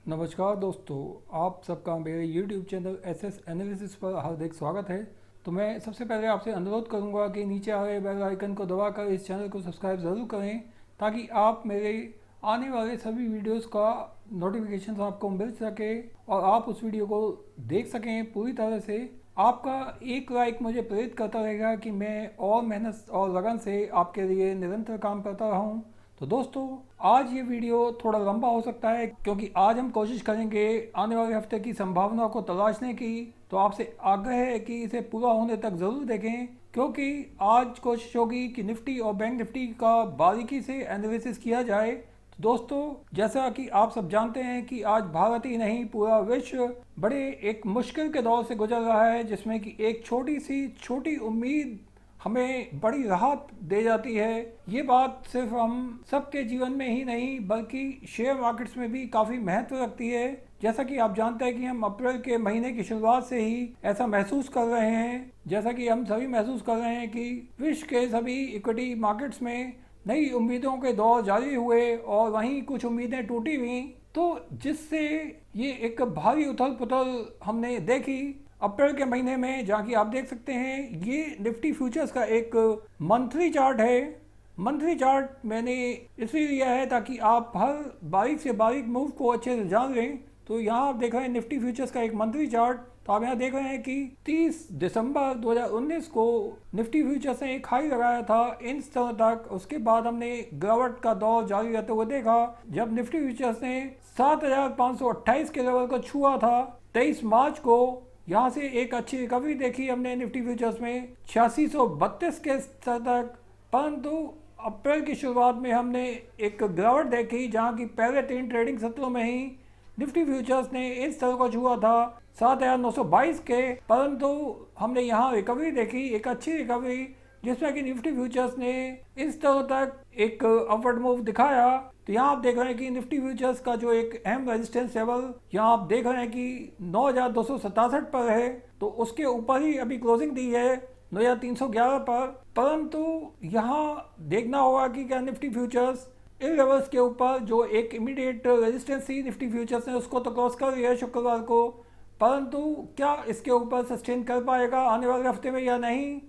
नमस्कार दोस्तों, आप सबका मेरे YouTube चैनल एसएस एनालिसिस पर हार्दिक स्वागत है। तो मैं सबसे पहले आपसे अनुरोध करूंगा कि नीचे आ रहे बेल आइकन को दबाकर इस चैनल को सब्सक्राइब ज़रूर करें, ताकि आप मेरे आने वाले सभी वीडियोस का नोटिफिकेशन आपको मिल सके और आप उस वीडियो को देख सकें पूरी तरह से। आपका एक लाइक मुझे प्रेरित करता रहेगा कि मैं और मेहनत और लगन से आपके लिए निरंतर काम करता रहूं। तो दोस्तों, आज ये वीडियो थोड़ा लंबा हो सकता है, क्योंकि आज हम कोशिश करेंगे आने वाले हफ्ते की संभावना को तलाशने की। तो आपसे आग्रह है कि इसे पूरा होने तक ज़रूर देखें, क्योंकि आज कोशिश होगी कि निफ्टी और बैंक निफ्टी का बारीकी से एनालिसिस किया जाए। तो दोस्तों, जैसा कि आप सब जानते हैं कि आज भारत ही नहीं पूरा विश्व बड़े एक मुश्किल के दौर से गुजर रहा है, जिसमें कि एक छोटी उम्मीद हमें बड़ी राहत दे जाती है। ये बात सिर्फ हम सबके जीवन में ही नहीं बल्कि शेयर मार्केट्स में भी काफ़ी महत्व रखती है। जैसा कि आप जानते हैं कि हम अप्रैल के महीने की शुरुआत से ही ऐसा महसूस कर रहे हैं, जैसा कि हम सभी महसूस कर रहे हैं कि विश्व के सभी इक्विटी मार्केट्स में नई उम्मीदों के दौर जारी हुए और वहीं कुछ उम्मीदें टूटी हुई, तो जिससे ये एक भारी उथल पुथल हमने देखी अप्रैल के महीने में। जहाँ की आप देख सकते हैं, ये निफ्टी फ्यूचर्स का एक मंथली चार्ट है। मंथली चार्ट मैंने इसलिए लिया है ताकि आप हर बारीक से बारीक मूव को अच्छे से जान लें। तो यहाँ आप देख रहे हैं निफ्टी फ्यूचर्स का एक मंथली चार्ट। तो आप यहाँ देख रहे हैं कि 30 दिसंबर 2019 को निफ्टी फ्यूचर्स ने एक हाई लगाया था इन स्तर तक। उसके बाद हमने गिरावट का दौर जारी रहते हुए देखा, जब निफ्टी फ्यूचर्स ने 7528 के लेवल को छुआ था 23 मार्च को। यहाँ से एक अच्छी रिकवरी देखी हमने निफ्टी फ्यूचर्स में 8632 के स्तर तक, परंतु अप्रैल की शुरुआत में हमने एक गिरावट देखी, जहाँ की पहले 3 ट्रेडिंग सत्रों में ही निफ्टी फ्यूचर्स ने इस स्तर को छुआ था 7922 के। परंतु हमने यहाँ रिकवरी देखी, एक अच्छी रिकवरी, जिसमें कि निफ्टी फ्यूचर्स ने इस स्तर तक एक अपवर्ड मूव दिखाया। तो यहाँ आप देख रहे हैं कि निफ्टी फ्यूचर्स का जो एक अहम रेजिस्टेंस लेवल यहाँ आप देख रहे हैं कि 9267 पर है। तो उसके ऊपर ही अभी क्लोजिंग दी है 9311 पर। परंतु यहाँ देखना होगा कि क्या निफ्टी फ्यूचर्स इन लेवल्स के ऊपर जो एक इमीडिएट रेजिस्टेंस थी निफ्टी फ्यूचर्स ने उसको तो क्रॉस कर लिया है शुक्रवार को, परंतु क्या इसके ऊपर सस्टेन कर पाएगा आने वाले हफ्ते में या नहीं।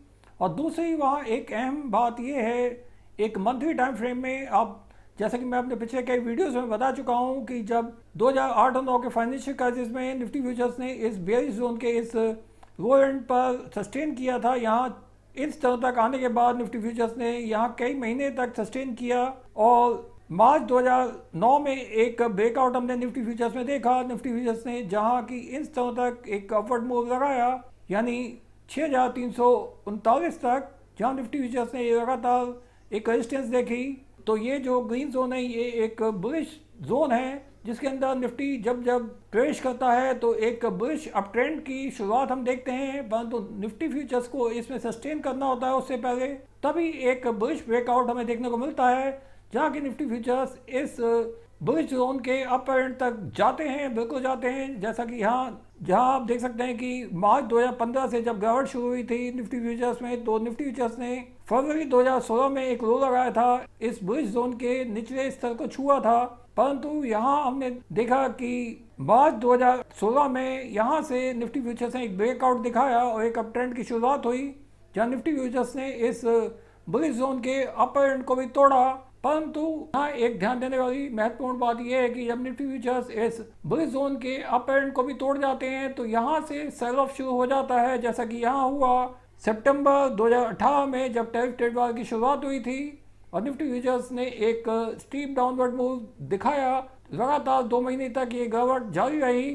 और दूसरी वहाँ एक अहम बात यह है, एक मंथली टाइम फ्रेम में आप, जैसा कि मैं अपने पिछले कई वीडियोस में बता चुका हूँ कि जब 2008 और 9 के फाइनेंशियल क्राइसिस में निफ्टी फ्यूचर्स ने इस बेयरिश जोन के इस लो एंड पर सस्टेन किया था, यहाँ इस स्तर तक आने के बाद निफ्टी फ्यूचर्स ने यहाँ कई महीने तक सस्टेन किया। और मार्च 2009 में एक ब्रेकआउट हमने निफ्टी फ्यूचर्स में देखा, निफ्टी फ्यूचर्स ने जहाँ की इन स्तर तक एक अपवर्ड मूव लगाया, यानी 6339 तक, जहाँ निफ्टी फ्यूचर्स ने लगातार एक रेजिस्टेंस देखी। तो ये जो ग्रीन जोन है ये एक बुलिश जोन है, जिसके अंदर निफ्टी जब जब प्रवेश करता है तो एक बुलिश अप ट्रेंड की शुरुआत हम देखते हैं, परंतु निफ्टी फ्यूचर्स को इसमें सस्टेन करना होता है उससे पहले, तभी एक बुलिश ब्रेकआउट हमें देखने को मिलता है, जहाँ की निफ्टी फ्यूचर्स इस बुलिश जोन के अपर एंड तक जाते हैं, बिल्कुल जाते हैं। जैसा कि यहाँ जहाँ आप देख सकते हैं कि मार्च 2015 से जब गिरावट शुरू हुई थी निफ्टी फ्यूचर्स में, तो निफ्टी फ्यूचर्स ने फरवरी 2016 में एक लो लगाया था, इस बुलिश जोन के निचले स्तर को छुआ था। परंतु यहाँ हमने देखा कि मार्च 2016 में यहाँ से निफ्टी फ्यूचर्स ने एक ब्रेकआउट दिखाया और एक अप ट्रेंड की शुरुआत हुई, जहाँ निफ्टी फ्यूचर्स ने इस बुलिश जोन के अपर एंड को भी तोड़ा। परंतु यहाँ एक ध्यान देने वाली महत्वपूर्ण बात यह है कि जब निफ्टी फ्यूचर्स इस बुलिश जोन के अपर एंड को भी तोड़ जाते हैं तो यहाँ से सेल ऑफ शुरू हो जाता है, जैसा कि यहाँ हुआ सितंबर 2018 में जब टैरिफ ट्रेड वार की शुरुआत हुई थी और निफ्टी फ्यूचर्स ने एक स्टीप डाउनवर्ड मूव दिखाया। लगातार 2 महीने तक ये गिरावट जारी रही,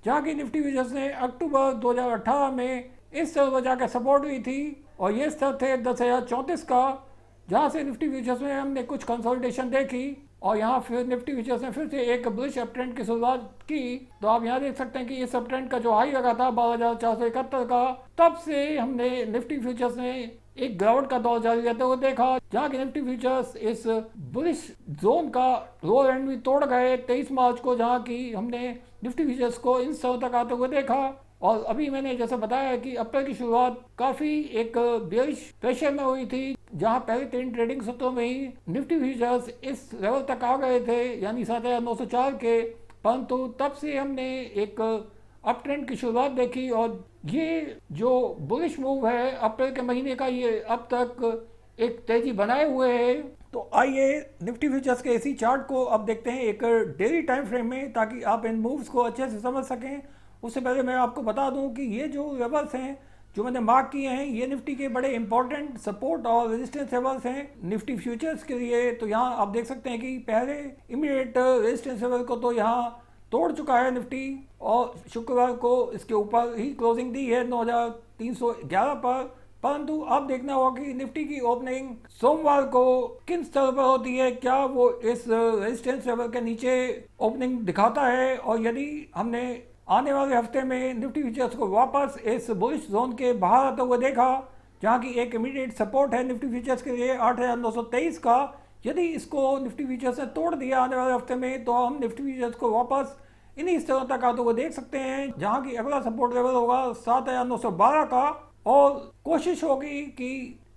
जहाँ की निफ्टी फ्यूचर्स ने अक्टूबर 2018 में इस स्तर पर जाकर सपोर्ट हुई थी और ये स्तर थे 10,034 का, जहाँ से निफ्टी फ्यूचर्स में हमने कुछ कंसोलिडेशन देखी और यहाँ फिर निफ्टी फ्यूचर्स ने फिर से एक बुलिश अप ट्रेंड की शुरुआत की। तो आप यहाँ देख सकते हैं कि इस अप ट्रेंड का जो हाई लगा था 12,471 का, तब से हमने निफ्टी फ्यूचर्स ने एक गिरावट का दौर जारी रहते हुए देखा, जहाँ की निफ्टी फ्यूचर्स इस बुलिश जोन का लो एंड भी तोड़ गए 23 मार्च को, जहाँ की हमने निफ्टी फ्यूचर्स को इन स्तर तक आते हुए देखा। और अभी मैंने जैसे बताया कि अप्रैल की शुरुआत काफ़ी एक बेरिश प्रेशर में हुई थी, जहां पहले 3 ट्रेडिंग सत्रों में ही निफ्टी फ्यूचर्स इस लेवल तक आ गए थे, यानी 7904 के। परंतु तब से हमने एक अप ट्रेंड की शुरुआत देखी और ये जो बुलिश मूव है अप्रैल के महीने का, ये अब तक एक तेजी बनाए हुए है। तो आइए निफ्टी फ्यूचर्स के इसी चार्ट को अब देखते हैं एक डेली टाइम फ्रेम में, ताकि आप इन मूव्स को अच्छे से समझ सकें। उससे पहले मैं आपको बता दूं कि ये जो लेवल्स हैं जो मैंने मार्क किए हैं, ये निफ्टी के बड़े इंपॉर्टेंट सपोर्ट और रेजिस्टेंस लेवल्स हैं निफ्टी फ्यूचर्स के लिए। तो यहाँ आप देख सकते हैं कि पहले इमीडिएट रेजिस्टेंस लेवल को तो यहाँ तोड़ चुका है निफ्टी और शुक्रवार को इसके ऊपर ही क्लोजिंग दी है 9311 पर। परंतु अब देखना होगा कि निफ्टी की ओपनिंग सोमवार को किन स्तर पर होती है, क्या वो इस रेजिस्टेंस लेवल के नीचे ओपनिंग दिखाता है। और यदि हमने आने वाले हफ्ते में निफ्टी फ्यूचर्स को वापस इस बुलिश जोन के बाहर आते हुए देखा, जहां की एक इमीडिएट सपोर्ट है निफ्टी फ्यूचर्स के लिए 8923 का, यदि इसको निफ्टी फ्यूचर्स ने तोड़ दिया आने वाले हफ्ते में, तो हम निफ्टी फ्यूचर्स को वापस इन्हीं स्तरों तक आते हुए देख सकते हैं, जहां की अगला सपोर्ट लेवल होगा 7912 का। और कोशिश होगी कि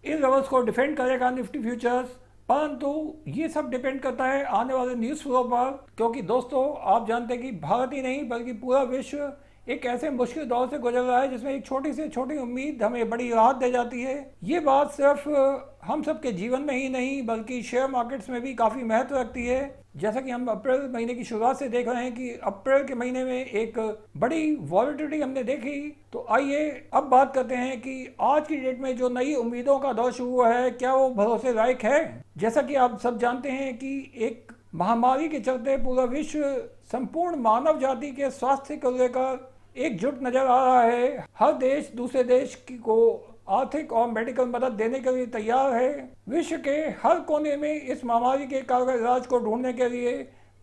इन लेवल्स को डिफेंड करेगा निफ्टी फ्यूचर्स। परंतु ये सब डिपेंड करता है आने वाले न्यूज़ फ्लो पर, क्योंकि दोस्तों आप जानते हैं कि भारत ही नहीं बल्कि पूरा विश्व एक ऐसे मुश्किल दौर से गुजर रहा है जिसमें एक छोटी से छोटी उम्मीद हमें बड़ी राहत दे जाती है। ये बात सिर्फ हम सब के जीवन में ही नहीं बल्कि शेयर मार्केट्स में भी काफ़ी महत्व रखती है। जैसा कि हम अप्रैल महीने की शुरुआत से देख रहे हैं कि अप्रैल के महीने में एक बड़ी वॉलेटिलिटी हमने देखी। तो आइए अब बात करते हैं कि आज की डेट में जो नई उम्मीदों का दौर शुरू हुआ है, क्या वो भरोसे लायक है। जैसा कि आप सब जानते हैं कि एक महामारी के चलते पूरा विश्व संपूर्ण मानव जाति के स्वास्थ्य को लेकर एकजुट नजर आ रहा है। हर देश दूसरे देश को आर्थिक और मेडिकल मदद देने के लिए तैयार है। विश्व के हर कोने में इस महामारी के कारगर इलाज को ढूंढने के लिए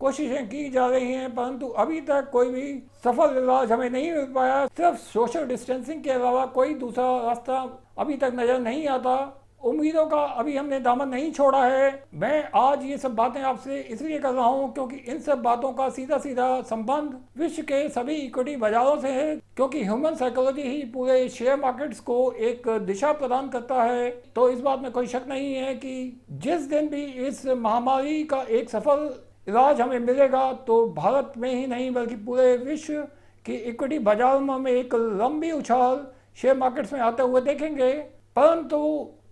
कोशिशें की जा रही हैं, परंतु अभी तक कोई भी सफल इलाज हमें नहीं मिल पाया। सिर्फ सोशल डिस्टेंसिंग के अलावा कोई दूसरा रास्ता अभी तक नजर नहीं आता। उम्मीदों का अभी हमने दामन नहीं छोड़ा है। मैं आज ये सब बातें आपसे इसलिए कर रहा हूँ क्योंकि इन सब बातों का सीधा सीधा संबंध विश्व के सभी इक्विटी बाजारों से है, क्योंकि ह्यूमन साइकोलॉजी ही पूरे शेयर मार्केट्स को एक दिशा प्रदान करता है। तो इस बात में कोई शक नहीं है कि जिस दिन भी इस महामारी का एक सफल इलाज हमें मिलेगा तो भारत में ही नहीं बल्कि पूरे विश्व की इक्विटी बाजारों में एक लंबी उछाल शेयर मार्केट्स में आते हुए देखेंगे। परंतु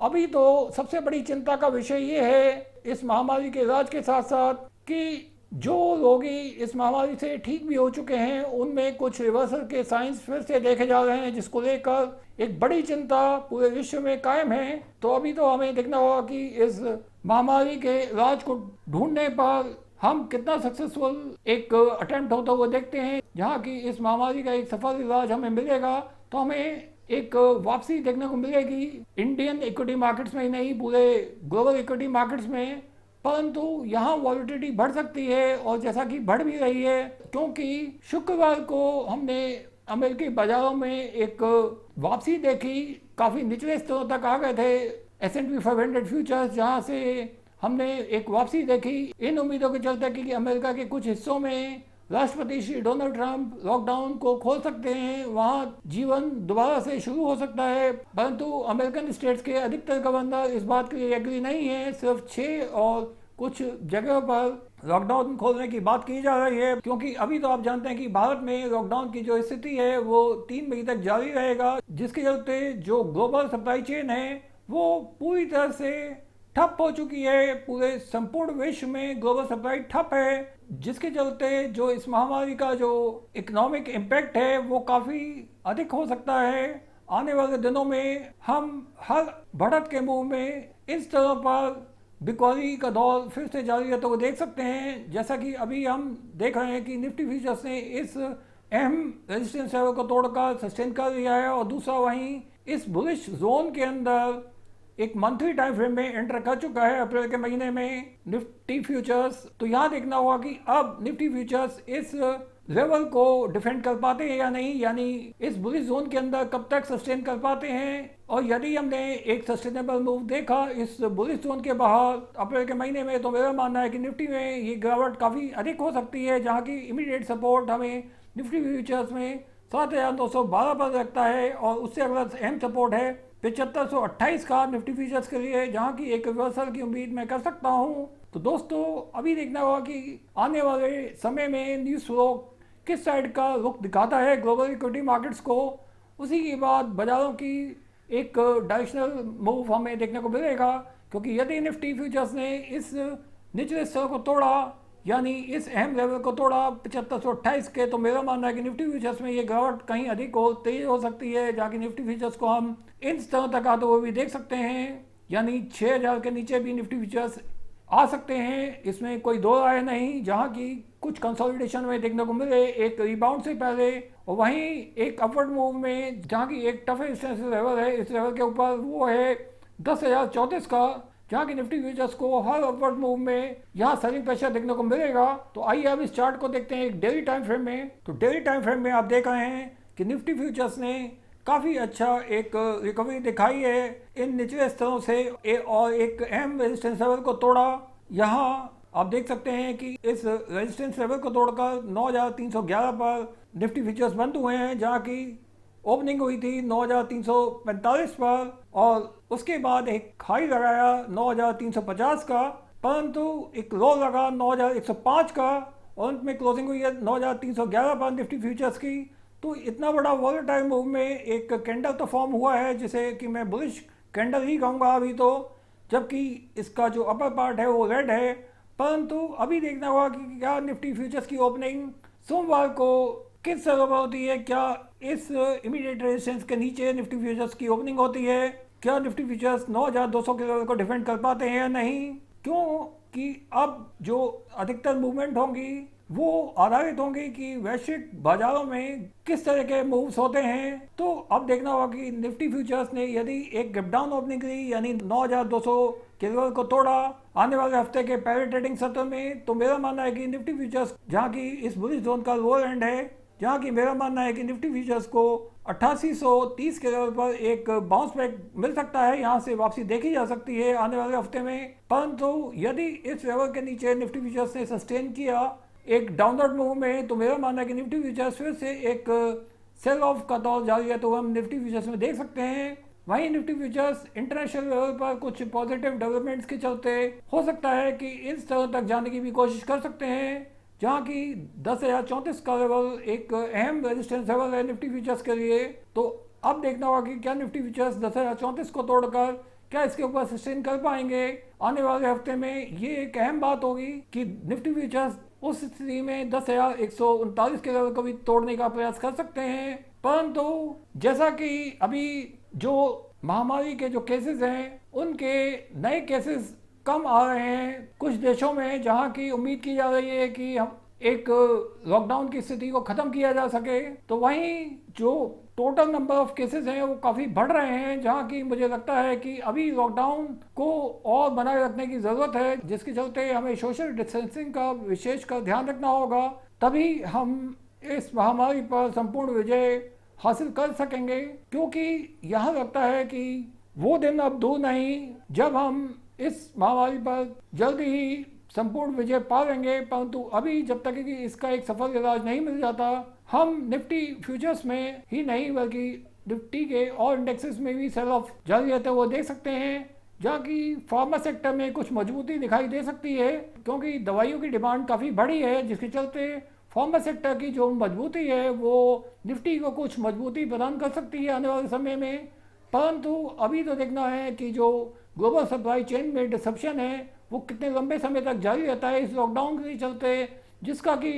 अभी तो सबसे बड़ी चिंता का विषय ये है इस महामारी के इलाज के साथ साथ कि जो लोग इस महामारी से ठीक भी हो चुके हैं उनमें कुछ रिवर्सल के साइंस फिर से देखे जा रहे हैं, जिसको लेकर एक बड़ी चिंता पूरे विश्व में कायम है। तो अभी तो हमें देखना होगा कि इस महामारी के इलाज को ढूंढने पर हम कितना सक्सेसफुल एक अटेम्प्ट होता हुआ देखते हैं। जहाँ की इस महामारी का एक सफल इलाज हमें मिलेगा तो हमें एक वापसी देखने को मिलेगी इंडियन इक्विटी मार्केट्स में ही नहीं पूरे ग्लोबल इक्विटी मार्केट्स में। परंतु यहाँ वॉलेटिलिटी बढ़ सकती है और जैसा कि बढ़ भी रही है, क्योंकि शुक्रवार को हमने अमेरिकी बाजारों में एक वापसी देखी, काफ़ी निचले स्तरों तक आ गए थे S&P 500 फ्यूचर्स, जहाँ से हमने एक वापसी देखी इन उम्मीदों के चलते कि अमेरिका के कुछ हिस्सों में राष्ट्रपति श्री डोनाल्ड ट्रंप लॉकडाउन को खोल सकते हैं, वहाँ जीवन दोबारा से शुरू हो सकता है। परंतु अमेरिकन स्टेट्स के अधिकतर गवर्नर इस बात के लिए एग्री नहीं है। सिर्फ 6 और कुछ जगहों पर लॉकडाउन खोलने की बात की जा रही है, क्योंकि अभी तो आप जानते हैं कि भारत में लॉकडाउन की जो स्थिति है वो 3 मई तक जारी रहेगा, जिसके चलते जो ग्लोबल सप्लाई चेन है वो पूरी तरह से ठप हो चुकी है। पूरे संपूर्ण विश्व में ग्लोबल सप्लाई ठप है, जिसके चलते जो इस महामारी का जो इकोनॉमिक इम्पैक्ट है वो काफ़ी अधिक हो सकता है। आने वाले दिनों में हम हर बढ़त के मुंह में इस तरह पर बिकवाली का दौर फिर से जारी रहता हुआ देख सकते हैं। जैसा कि अभी हम देख रहे हैं कि निफ्टी फ्यूचर्स ने इस अहम रेजिस्टेंस लेवल को तोड़कर सस्टेन कर लिया है और दूसरा वहीं इस बुलिश जोन के अंदर एक मंथली टाइम फ्रेम में एंटर कर चुका है अप्रैल के महीने में निफ्टी फ्यूचर्स। तो यहाँ देखना होगा कि अब निफ्टी फ्यूचर्स इस लेवल को डिफेंड कर पाते हैं या नहीं, यानी इस बुलिश जोन के अंदर कब तक सस्टेन कर पाते हैं। और यदि हमने एक सस्टेनेबल मूव देखा इस बुलिश जोन के बाहर अप्रैल के महीने में, तो मेरा मानना है कि निफ्टी में ये गिरावट काफ़ी अधिक हो सकती है, जहाँ की इमीडिएट सपोर्ट हमें निफ्टी फ्यूचर्स में 7912 पर रखता है और उससे अगला अहम सपोर्ट है 7528 का निफ्टी फ्यूचर्स के लिए, जहां की एक रिवर्सल की उम्मीद मैं कर सकता हूं। तो दोस्तों अभी देखना होगा कि आने वाले समय में न्यूज़ फ्लो किस साइड का रुख दिखाता है ग्लोबल इक्विटी मार्केट्स को। उसी के बाद बाज़ारों की एक डायरेक्शनल मूव हमें देखने को मिलेगा, क्योंकि यदि निफ्टी फ्यूचर्स ने इस निचले स्तर को तोड़ा, यानी इस अहम लेवल को तोड़ा 7528 के, तो मेरा मानना है कि निफ्टी फ्यूचर्स में ये गिरावट कहीं अधिक और तेज हो सकती है, जहाँ की निफ्टी फ्यूचर्स को हम इन स्तरों तक आते हुए भी देख सकते हैं, यानी 6000 के नीचे भी निफ्टी फ्यूचर्स आ सकते हैं। इसमें कोई दो राय नहीं, जहाँ की कुछ कंसोलिडेशन में देखने को मिले एक रिबाउंड से पहले, और वहीं एक अपवर्ड मूव में जहाँ की एक टफ रेजिस्टेंस लेवल है, इस लेवल के ऊपर वो है 10,034 का, जहाँ की निफ्टी फ्यूचर्स को हर अपवर्ड मूव में यहाँ सेलिंग प्रेशर देखने को मिलेगा। तो आइए अब इस चार्ट को देखते हैं एक डेली टाइम फ्रेम में। तो डेली टाइम फ्रेम में आप देख रहे हैं कि निफ्टी फ्यूचर्स ने काफ़ी अच्छा एक रिकवरी दिखाई है इन निचले स्तरों से और एक अहम रेजिस्टेंस लेवल को तोड़ा। यहाँ आप देख सकते हैं कि इस रेजिस्टेंस लेवल को तोड़कर 9,311 पर निफ्टी फ्यूचर्स बंद हुए हैं, जहाँ की ओपनिंग हुई थी 9,345 पर, और उसके बाद एक हाई लगाया 9,350 का, परंतु एक लो लगा 9,105 का, और अंत में क्लोजिंग हुई है 9,311 पर निफ्टी फ्यूचर्स की। तो इतना बड़ा वॉलेटाइल मूव में एक कैंडल तो फॉर्म हुआ है जिसे कि मैं बुलिश कैंडल ही कहूँगा अभी तो, जबकि इसका जो अपर पार्ट है वो रेड है। परंतु अभी देखना होगा कि क्या निफ्टी फ्यूचर्स की ओपनिंग सोमवार को किस जगह पर होती है, क्या इस इमीडिएट रेजिस्टेंस के नीचे निफ्टी फ्यूचर्स की ओपनिंग होती है, क्या निफ्टी फ्यूचर्स 9,200 के लेवल को डिफेंड कर पाते हैं या नहीं, क्योंकि अब जो अधिकतर मूवमेंट होंगी वो आधारित होंगी कि वैश्विक बाजारों में किस तरह के मूव्स होते हैं। तो अब देखना होगा कि निफ्टी फ्यूचर्स ने यदि एक गैप डाउन ओपनिंग की, यानी 9,200 के लेवल को तोड़ा आने वाले हफ्ते के पहले ट्रेडिंग सत्र में, तो मेरा मानना है कि निफ्टी फ्यूचर्स जहां की इस बुलिश जोन का लोअर एंड है, जहां की मेरा मानना है कि निफ्टी फ्यूचर्स को 8830 के लेवल पर एक बाउंस बैक मिल सकता है, यहां से वापसी देखी जा सकती है आने वाले हफ्ते में। परंतु यदि इस लेवल के नीचे निफ्टी फ्यूचर्स ने सस्टेन किया एक डाउनवर्ड मूव में, तो मेरा मानना है कि निफ्टी फ्यूचर्स फिर से एक सेल ऑफ का दौर जारी है, तो हम निफ्टी फ्यूचर्स में देख सकते हैं। वहीं निफ्टी फ्यूचर्स इंटरनेशनल लेवल पर कुछ पॉजिटिव डेवलपमेंट्स के चलते हो सकता है कि इस स्तर तक जाने की भी कोशिश कर सकते हैं, जहां की 10,034 का लेवल एक अहम रेजिस्टेंस लेवल है निफ्टी फ्यूचर्स के लिए। तो अब देखना होगा कि क्या निफ्टी फ्यूचर्स 10,034 को तोड़कर क्या इसके ऊपर सस्टेन कर पाएंगे आने वाले हफ्ते में। ये एक अहम बात होगी कि निफ्टी फ्यूचर्स उस स्थिति में 10,139 के लेवल को भी तोड़ने का प्रयास कर सकते हैं। परंतु जैसा कि अभी जो महामारी के जो केसेस हैं उनके नए केसेस कम आ रहे हैं कुछ देशों में, जहां की उम्मीद की जा रही है कि हम एक लॉकडाउन की स्थिति को ख़त्म किया जा सके, तो वहीं जो टोटल नंबर ऑफ केसेस हैं वो काफ़ी बढ़ रहे हैं, जहां की मुझे लगता है कि अभी लॉकडाउन को और बनाए रखने की ज़रूरत है, जिसके चलते हमें सोशल डिस्टेंसिंग का विशेष कर ध्यान रखना होगा, तभी हम इस महामारी पर संपूर्ण विजय हासिल कर सकेंगे। क्योंकि यहाँ लगता है कि वो दिन अब दूर नहीं जब हम इस महामारी पर जल्दी ही संपूर्ण विजय पा लेंगे, परंतु अभी जब तक कि इसका एक सफल इलाज नहीं मिल जाता, हम निफ्टी फ्यूचर्स में ही नहीं बल्कि निफ्टी के और इंडेक्सेस में भी सेल ऑफ जारी रहते हुए देख सकते हैं, जहाँ की फार्मा सेक्टर में कुछ मजबूती दिखाई दे सकती है, क्योंकि दवाइयों की डिमांड काफ़ी बढ़ी है, जिसके चलते फार्मा सेक्टर की जो मजबूती है वो निफ्टी को कुछ मजबूती प्रदान कर सकती है आने वाले समय में। परंतु अभी तो देखना है कि जो ग्लोबल सप्लाई चेन में डिसरप्शन है वो कितने लंबे समय तक जारी रहता है इस लॉकडाउन के चलते, जिसका कि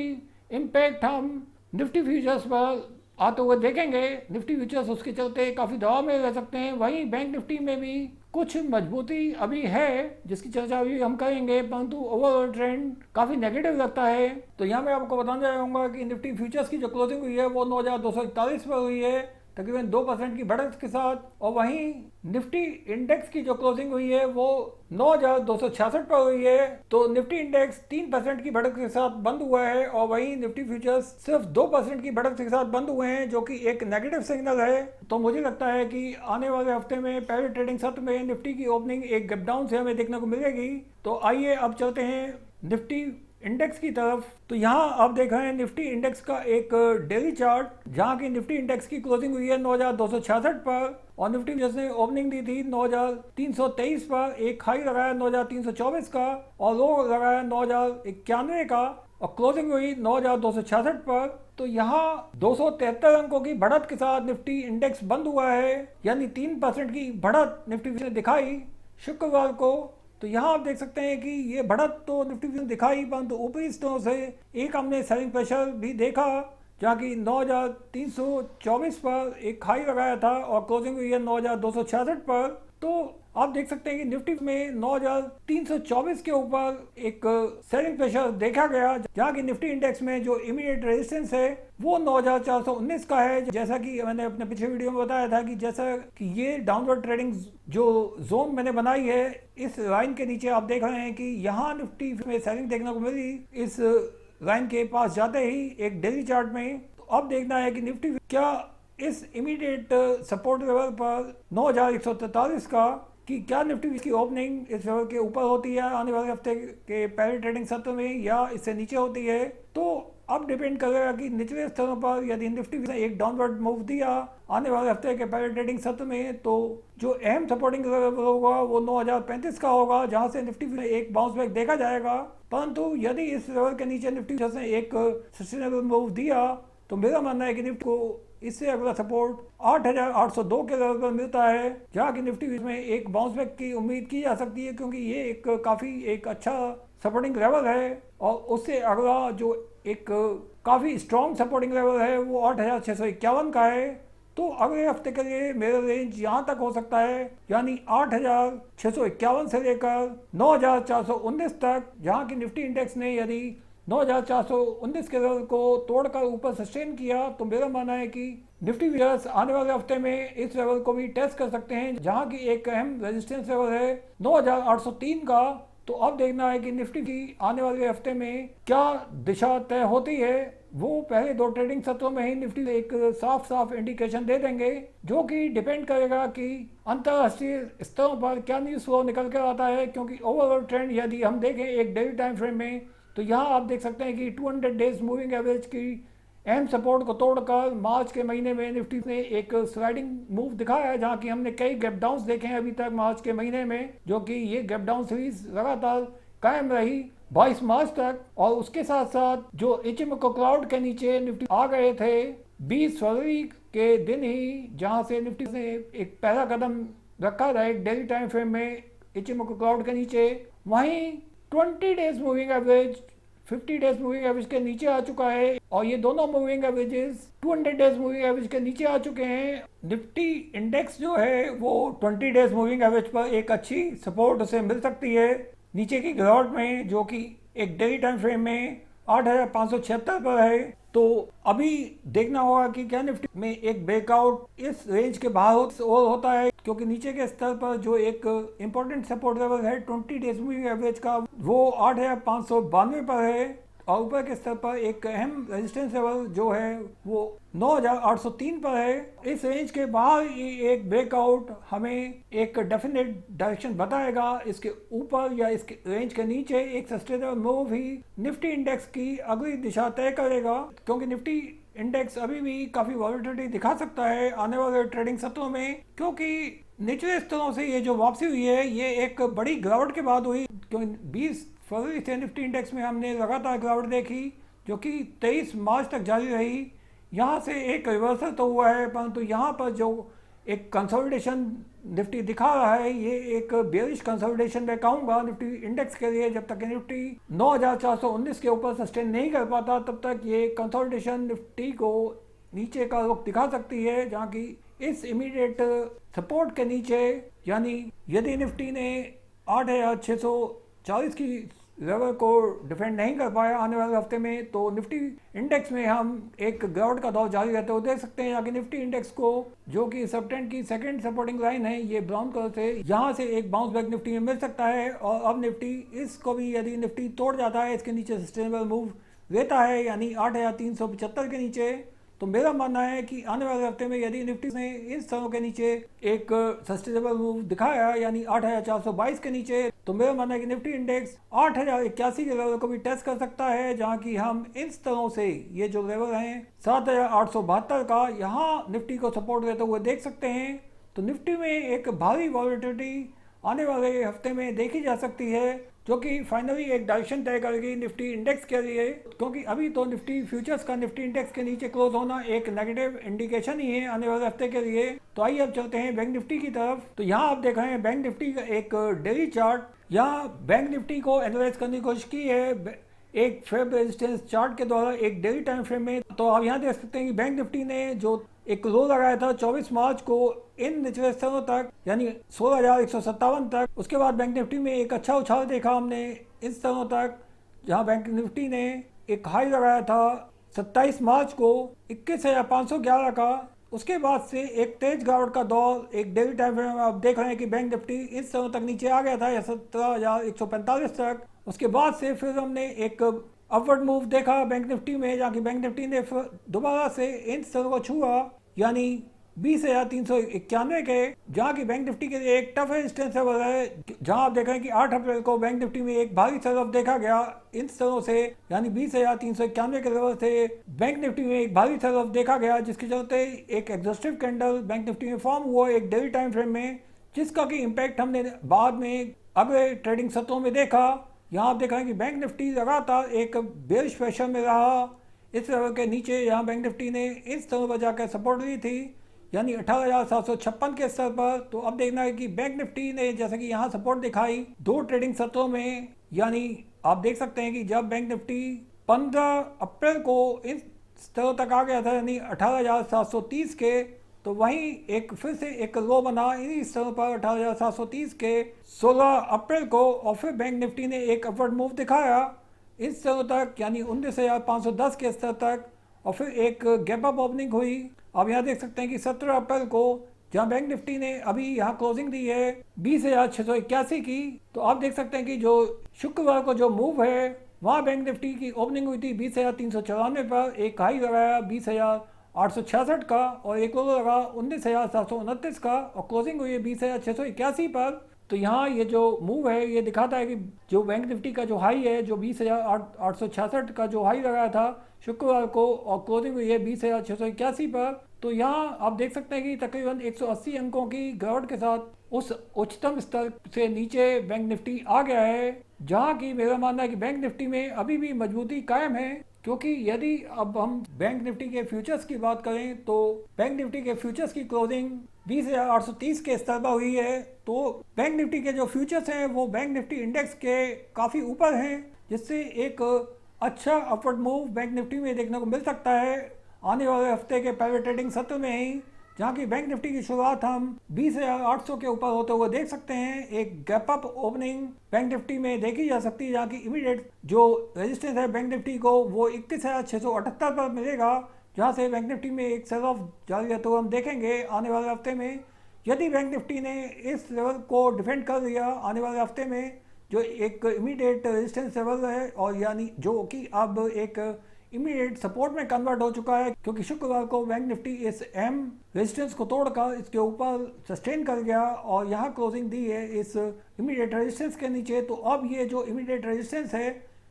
इम्पैक्ट हम निफ्टी फ्यूचर्स पर आते हुए देखेंगे। निफ्टी फ्यूचर्स उसके चलते काफ़ी दबाव में रह सकते हैं। वहीं बैंक निफ्टी में भी कुछ मजबूती अभी है जिसकी चर्चा अभी हम करेंगे, परंतु ओवरऑल ट्रेंड काफ़ी नेगेटिव लगता है। तो यहाँ मैं आपको बताना चाहूँगा कि निफ्टी फ्यूचर्स की जो क्लोजिंग हुई है वो 9,241 पर हुई है, तकरीबन 2% की बढ़त के साथ, और वहीं निफ्टी इंडेक्स की जो क्लोजिंग हुई है वो 9,266 पर हुई है। तो निफ्टी इंडेक्स 3% की बढ़त के साथ बंद हुआ है, और वहीं निफ्टी फ्यूचर्स सिर्फ 2% की बढ़त के साथ बंद हुए हैं, जो कि एक नेगेटिव सिग्नल है। तो मुझे लगता है कि आने वाले हफ्ते में पहले ट्रेडिंग सत्र में निफ्टी की ओपनिंग एक गैप डाउन से हमें देखने को मिलेगी। तो आइए अब चलते हैं निफ्टी इंडेक्स की तरफ। तो यहाँ आप देख रहे हैं निफ्टी इंडेक्स का एक डेली चार्ट, जहाँ की निफ्टी इंडेक्स की क्लोजिंग हुई है 9266 पर, और निफ्टी जिसने ओपनिंग दी थी 9323 पर, एक हाई लगाया 9324 का और लो लगाया 9091 का, और क्लोजिंग हुई 9266 पर। तो यहाँ 273 अंकों की बढ़त के साथ निफ्टी इंडेक्स बंद हुआ है, यानी 3% की बढ़त निफ्टी ने दिखाई शुक्रवार को। तो यहाँ आप देख सकते हैं कि ये बढ़त तो निफ्टी ने दिखाई, परंतु ऊपरी स्तरों से एक हमने सेलिंग प्रेशर भी देखा, जहाँ की 9324 पर एक हाई लगाया था और क्लोजिंग हुई है 9266 पर। तो आप देख सकते हैं कि निफ्टी में 9324 के ऊपर एक सेलिंग प्रेशर देखा गया, जहाँ की निफ्टी इंडेक्स में जो इमीडिएट रेजिस्टेंस है वो 9419 का है। जैसा कि मैंने अपने पिछले वीडियो में बताया था कि जैसा कि ये डाउनवर्ड ट्रेडिंग जो जोन मैंने बनाई है, इस लाइन के नीचे आप देख रहे हैं कि यहाँ निफ्टी में सेलिंग देखने को मिली इस लाइन के पास जाते ही एक डेली चार्ट में। तो अब देखना है कि निफ्टी क्या इस इमीडिएट सपोर्ट लेवल पर 9143 का, कि क्या निफ्टी की ओपनिंग इस लेवल के ऊपर होती है आने वाले हफ्ते के पहले ट्रेडिंग सत्र में, या इससे नीचे होती है। तो अब डिपेंड करेगा कि निचले स्तरों पर यदि निफ्टी ने एक डाउनवर्ड मूव दिया आने वाले हफ्ते के पहले ट्रेडिंग सत्र में, तो जो अहम सपोर्टिंग लेवल होगा वो 9035 का होगा, जहां से निफ्टी में एक बाउंस बैक देखा जाएगा। परंतु यदि इस लेवल के नीचे निफ्टी ने एक सस्टेनेबल मूव दिया, तो मेरा मानना है कि निफ्टी को इससे अगला सपोर्ट 8802 के लेवल पर मिलता है, जहाँ की निफ्टी में एक बाउंस बैक की उम्मीद की जा सकती है, क्योंकि ये एक काफ़ी एक अच्छा सपोर्टिंग लेवल है। और उससे अगला जो एक काफ़ी स्ट्रॉन्ग सपोर्टिंग लेवल है वो 8651 का है। तो अगले हफ्ते के लिए मेरा रेंज यहाँ तक हो सकता है, यानी 8651 से लेकर 9419 तक, जहाँ की निफ्टी इंडेक्स ने यदि 9419 के लेवल को तोड़कर ऊपर सस्टेन किया, तो मेरा मानना है कि निफ्टी व्यूअर्स आने वाले हफ्ते में इस लेवल को भी टेस्ट कर सकते हैं, जहां की एक अहम रेजिस्टेंस लेवल है 9803 का। तो अब देखना है कि निफ्टी की आने वाले हफ्ते में क्या दिशा तय होती है। वो पहले दो ट्रेडिंग सत्रों में ही निफ्टी एक साफ इंडिकेशन दे देंगे, जो कि डिपेंड करेगा कि अंतरराष्ट्रीय स्तरों पर क्या न्यूज़ फ्लो निकल कर आता है। क्योंकि ओवरऑल ट्रेंड यदि हम देखें एक डेली टाइम फ्रेम में, तो यहाँ आप देख सकते हैं कि 200 डेज मूविंग एवरेज की अहम सपोर्ट को तोड़कर मार्च के महीने में निफ्टी ने एक स्लाइडिंग मूव दिखाया है, जहाँ की हमने कई गैप डाउन्स देखे हैं अभी तक मार्च के महीने में, जो कि ये गैप डाउन सीरीज लगातार कायम रही 22 मार्च तक। और उसके साथ साथ जो इचिमोको क्लाउड के नीचे निफ्टी आ गए थे 20 फरवरी के दिन ही, जहाँ से निफ्टी ने एक पहला कदम रखा था एक डेली टाइम फ्रेम में इचिमोको क्लाउड के नीचे। वहीं 20 days moving average 50 days moving average के नीचे आ चुका है, और ये दोनों moving averages 200 days moving average के नीचे आ चुके हैं। निफ्टी इंडेक्स जो है वो 20 डेज मूविंग एवरेज पर एक अच्छी सपोर्ट उसे मिल सकती है नीचे की गिरावट में, जो कि एक डेली टाइम फ्रेम में 8576 पर है। तो अभी देखना होगा कि क्या निफ्टी में एक ब्रेकआउट इस रेंज के बाहर और होता है, क्योंकि नीचे के स्तर पर जो एक इम्पोर्टेंट सपोर्ट लेवल है 20 डेज मूविंग एवरेज का वो 8592 पर है, और ऊपर के स्तर पर एक अहम रेजिस्टेंस लेवल जो है वो 9803 पर है। इस रेंज के बाहर ये एक ब्रेकआउट हमें एक डेफिनेट डायरेक्शन बताएगा। इसके ऊपर या इसके रेंज के नीचे एक सस्टेनेबल मूव ही निफ्टी इंडेक्स की अगली दिशा तय करेगा, क्योंकि निफ्टी इंडेक्स अभी भी काफ़ी वॉलेटिलिटी दिखा सकता है आने वाले ट्रेडिंग सत्रों में, क्योंकि निचले स्तरों से ये जो वापसी हुई है ये एक बड़ी गिरावट के बाद हुई। क्योंकि 20 फरवरी से निफ्टी इंडेक्स में हमने लगातार गिरावट देखी, जो कि 23 मार्च तक जारी रही। यहाँ से एक रिवर्सल तो हुआ है, परंतु यहाँ पर जो एक कंसोलिडेशन निफ्टी दिखा रहा है, ये एक बेयरिश कंसोलिडेशन मैं कहूँगा निफ्टी इंडेक्स के लिए। जब तक निफ्टी 9419 के ऊपर सस्टेन नहीं कर पाता, तब तक ये कंसोलिडेशन निफ्टी को नीचे का रुख दिखा सकती है, जहाँ की इस इमीडिएट सपोर्ट के नीचे, यानी यदि निफ्टी ने 8640 की लेवल को डिफेंड नहीं कर पाया आने वाले हफ्ते में, तो निफ्टी इंडेक्स में हम एक गिरावट का दौर जारी रहते हुए देख सकते हैं। यहाँ की निफ्टी इंडेक्स को, जो कि सब ट्रेंड की सेकंड सपोर्टिंग लाइन है, ये ब्राउन कलर से, यहाँ से एक बाउंस बैक निफ्टी में मिल सकता है। और अब निफ्टी इसको भी यदि निफ्टी तोड़ जाता है, इसके नीचे सस्टेनेबल मूव लेता है, यानी 8375 के नीचे, तो मेरा मानना है कि आने वाले हफ्ते में यदि निफ्टी ने इस स्तरों के नीचे एक सस्टेनेबल मूव दिखाया, यानी 8422 के नीचे, तो मेरा मानना है कि निफ्टी इंडेक्स 8081 के लेवल को भी टेस्ट कर सकता है, जहां की हम इस तरह से ये जो लेवल हैं 7872 का यहाँ निफ्टी को सपोर्ट देते हुए देख सकते हैं। तो निफ्टी में एक भारी वॉलेटिलिटी आने वाले हफ्ते में देखी जा सकती है, जो कि फाइनली एक डायरेक्शन तय करेगी निफ्टी इंडेक्स के लिए, क्योंकि अभी तो निफ्टी फ्यूचर्स का निफ्टी इंडेक्स के नीचे क्लोज होना एक नेगेटिव इंडिकेशन ही है आने वाले हफ्ते के लिए। तो आइए अब चलते हैं बैंक निफ्टी की तरफ। तो यहाँ आप देख रहे हैं बैंक निफ्टी का एक डेली चार्ट। यहाँ बैंक निफ्टी को एनालाइज करने की कोशिश की है एक फेब रेजिस्टेंस चार्ट के द्वारा एक डेली टाइम फ्रेम में। तो आप यहाँ देख सकते हैं कि बैंक निफ्टी ने जो एक लो लगाया था 24 मार्च को इन निचले स्तरों तक, यानी 16,157 तक, उसके बाद बैंक निफ्टी में एक अच्छा उछाल देखा हमने इन स्तरों तक, जहां बैंक निफ्टी ने एक हाई लगाया था 27 मार्च को 21,511 का। उसके बाद से एक तेज गिरावट का दौर एक डेली टाइम फ्रेम में आप देख रहे हैं कि बैंक निफ्टी इन स्तरों तक नीचे आ गया था 17,145 तक। उसके बाद से फिर हमने एक अपवर्ड मूव देखा बैंक निफ्टी में, जहाँ की बैंक निफ्टी ने दोबारा से इन स्तरों को छुआ, यानी 20,391 के, जहाँ की बैंक निफ्टी के लिए एक टफ रेजिस्टेंस लेवल है, जहाँ आप देख रहे हैं कि 8 अप्रैल को बैंक निफ्टी में एक भारी सेल ऑफ देखा गया इन स्तरों से, यानी 20,391 के लेवल से बैंक निफ्टी में एक भारी सेल ऑफ देखा गया, जिसके चलते एक एग्जॉस्टिव कैंडल बैंक निफ्टी में फॉर्म हुआ एक डेली टाइम फ्रेम में, जिसका की इम्पैक्ट हमने बाद में अगले ट्रेडिंग सत्रों में देखा। यहाँ आप देख रहे हैं कि बैंक निफ्टी लगातार एक बेरिश प्रेशर में रहा इस लेवल के नीचे। यहाँ बैंक निफ्टी ने इस स्तर पर जाकर सपोर्ट ली थी, यानी 18,756 के स्तर पर। तो अब देखना है कि बैंक निफ्टी ने जैसे कि यहाँ सपोर्ट दिखाई 2 ट्रेडिंग सत्रों में, यानी आप देख सकते हैं कि जब बैंक निफ्टी 15 अप्रैल को इस स्तर तक आ गया था, यानी 18,730 के, तो वहीं एक फिर से एक लो बना इन्हीं स्तरों पर 18,730 के 16 अप्रैल को, और फिर बैंक निफ्टी ने एक अपवर्ड मूव दिखाया इस स्तरों तक, यानी 19,510 के स्तर तक, और फिर एक गैप अप ओपनिंग हुई। अब यहाँ देख सकते हैं कि 17 अप्रैल को जहाँ बैंक निफ्टी ने अभी यहाँ क्लोजिंग दी है 20,681 की, तो आप देख सकते हैं कि जो शुक्रवार को जो मूव है वहाँ बैंक निफ्टी की ओपनिंग हुई थी 20,394 पर, एक हाई लगाया 20,866 का, और एक लो लगा 19,729 का, और क्लोजिंग हुई है 20,681 पर। तो यहाँ ये जो मूव है ये दिखाता है कि जो बैंक निफ्टी का जो हाई है, जो 20,866 का जो हाई लगाया था शुक्रवार को, और क्लोजिंग हुई है 20,681 पर। तो यहाँ आप देख सकते हैं कि तकरीबन 180 अंकों की गिरावट के साथ उस उच्चतम स्तर से नीचे बैंक निफ्टी आ गया है, जहाँ की मेरा मानना है कि बैंक निफ्टी में अभी भी मजबूती कायम है। क्योंकि यदि अब हम बैंक निफ्टी के फ्यूचर्स की बात करें तो बैंक निफ्टी के फ्यूचर्स की क्लोजिंग 20,830 के स्तर पर हुई है। तो बैंक निफ्टी के जो फ्यूचर्स हैं वो बैंक निफ्टी इंडेक्स के काफ़ी ऊपर हैं, जिससे एक अच्छा अपवर्ड मूव बैंक निफ्टी में देखने को मिल सकता है आने वाले हफ्ते के पहले ट्रेडिंग सत्र में ही, जहाँ की बैंक निफ्टी की शुरुआत हम 20,800 के ऊपर होते हुए देख सकते हैं। एक gap up opening bank Nifty में देखी जा सकती है, जहाँ की इमीडिएट जो रेजिस्टेंस है बैंक निफ्टी को वो 21,678 पर मिलेगा, जहाँ से बैंक निफ्टी में एक सेल ऑफ जारी रहते हुए हम देखेंगे आने वाले हफ्ते में। यदि बैंक निफ्टी ने इस लेवल को डिफेंड कर लिया आने वाले हफ्ते में, जो एक इमीडिएट रेजिस्टेंस लेवल है, और यानी जो कि अब एक इमीडिएट सपोर्ट में कन्वर्ट हो चुका है, क्योंकि शुक्रवार को बैंक निफ्टी इस अहम रेजिस्टेंस को तोड़कर इसके ऊपर सस्टेन कर गया और यहाँ क्लोजिंग दी है इस इमीडिएट रेजिस्टेंस के नीचे। तो अब ये जो इमीडिएट रेजिस्टेंस है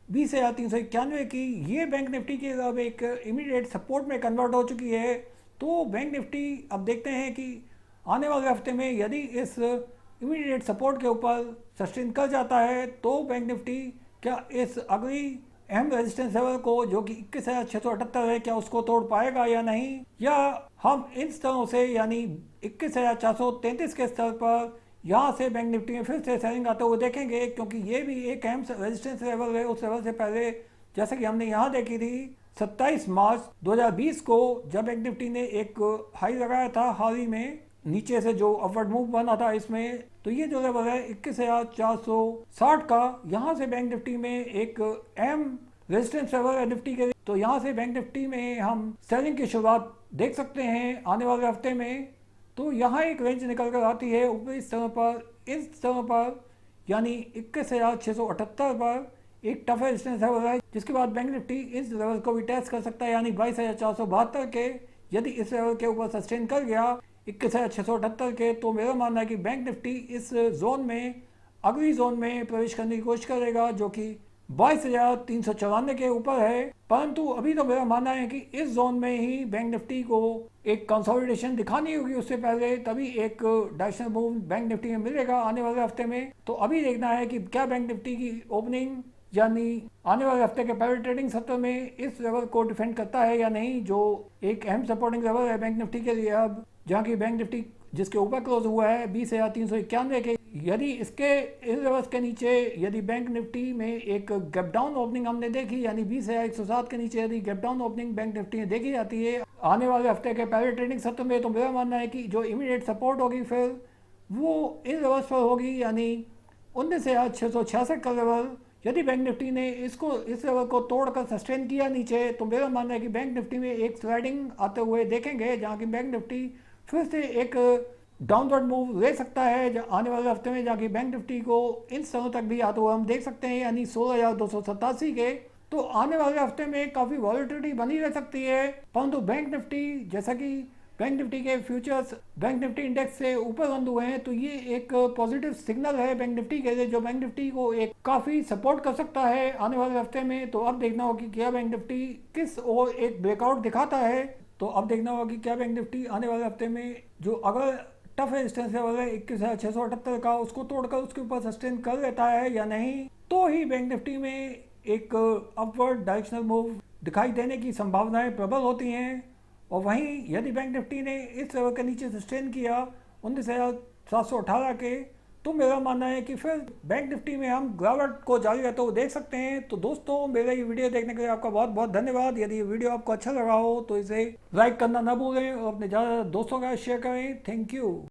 20,391 की, ये बैंक निफ्टी की अब एक इमीडिएट सपोर्ट में कन्वर्ट हो चुकी है। तो बैंक निफ्टी अब देखते हैं कि आने वाले हफ्ते में यदि इस इमीडिएट सपोर्ट के ऊपर सस्टेन कर जाता है तो बैंक निफ्टी क्या इस अगली अहम रेजिस्टेंस लेवल को, जो कि 21,678 है, क्या उसको तोड़ पाएगा या नहीं, या हम इन स्तरों से यानी 21,433 के स्तर पर यहाँ से बैंक निफ्टी में फिर से सेलिंग आते हुए देखेंगे, क्योंकि ये भी एक अहम रेजिस्टेंस लेवल है। उस लेवल से पहले जैसे कि हमने यहाँ देखी थी 27 मार्च 2020 को, जब बैंक निफ्टी ने एक हाई लगाया था हाल ही में नीचे से जो अपवर्ड मूव बना था इसमें, तो ये जो लेवल है 21,460 का, यहाँ से बैंक निफ्टी में एक अहम रेजिस्टेंस लेवल है निफ्टी के। तो यहाँ से बैंक निफ्टी में हम सेलिंग की शुरुआत देख सकते हैं आने वाले हफ्ते में। तो यहाँ एक रेंज निकल कर आती है ऊपरी स्तर पर, इस स्तर पर यानी 21,678 पर एक टफ रेजिस्टेंस लेवल है, जिसके बाद बैंक निफ्टी इस लेवल को भी टेस्ट कर सकता है, यानी 22,472 के। यदि इस लेवल के ऊपर सस्टेन कर गया 21,678 के, तो मेरा मानना है कि बैंक निफ्टी इस जोन में अगली जोन में प्रवेश करने की कोशिश करेगा जो कि 22,394 के ऊपर है। परंतु अभी तो मेरा मानना है कि इस जोन में ही बैंक निफ्टी को एक कंसोलिडेशन दिखानी होगी, उससे पहले तभी एक डायरेक्शनल मूव बैंक निफ्टी में मिलेगा आने वाले हफ्ते में। तो अभी देखना है कि क्या बैंक निफ्टी की ओपनिंग यानी आने वाले हफ्ते के पहले ट्रेडिंग सत्र में इस लेवल को डिफेंड करता है या नहीं, जो एक अहम सपोर्टिंग लेवल है बैंक निफ्टी के लिए। अब जहाँ की बैंक निफ्टी जिसके ऊपर क्लोज हुआ है 20,391 के, यदि इसके इस लेवल्स के नीचे यदि बैंक निफ्टी में एक गैप डाउन ओपनिंग हमने देखी, यानी 20,107 के नीचे यदि gap down opening bank Nifty में देखी जाती है आने वाले हफ्ते के पहले ट्रेडिंग सत्र में, तो मेरा मानना है कि जो इमीडिएट सपोर्ट होगी फिर वो इन लेवल्स पर होगी, यानी 19,666 का लेवल। यदि बैंक निफ्टी ने इस लेवल को तोड़कर सस्टेन किया नीचे, तो मेरा मानना है कि बैंक निफ्टी में एक स्लाइडिंग आते हुए देखेंगे, जहाँ की बैंक निफ्टी फिर से एक डाउनवर्ड मूव ले सकता है आने वाले हफ्ते में, जहाँ की बैंक निफ्टी को इन स्थानों तक भी आते हुए हम देख सकते हैं, यानी 16,287 के। तो आने वाले हफ्ते में काफ़ी वॉलिटिलिटी बनी रह सकती है। परंतु बैंक निफ्टी, जैसा कि बैंक निफ्टी के फ्यूचर्स बैंक निफ्टी इंडेक्स से ऊपर बंद हुए हैं, तो ये एक पॉजिटिव सिग्नल है बैंक निफ्टी के लिए, जो बैंक निफ्टी को एक काफ़ी सपोर्ट कर सकता है आने वाले हफ्ते में। तो अब देखना होगा कि क्या बैंक निफ्टी किस ओर एक ब्रेकआउट दिखाता है। तो अब देखना होगा कि क्या बैंक निफ्टी आने वाले हफ्ते में जो अगर टफ रेजिस्टेंस लेवल है 21,678 का, उसको तोड़कर उसके ऊपर सस्टेन कर लेता है या नहीं, तो ही बैंक निफ्टी में एक अपवर्ड डायरेक्शनल मूव दिखाई देने की संभावनाएं प्रबल होती हैं। और वहीं यदि बैंक निफ्टी ने इस लेवल के नीचे सस्टेन किया 19,718 के, तो मेरा मानना है कि फिर बैंक निफ्टी में हम गिरावट को जारी रहते हुए देख सकते हैं। तो दोस्तों, मेरा ये वीडियो देखने के लिए आपका बहुत बहुत धन्यवाद। यदि ये वीडियो आपको अच्छा लगा हो तो इसे लाइक करना ना भूलें और अपने ज़्यादा दोस्तों का शेयर करें। Thank you.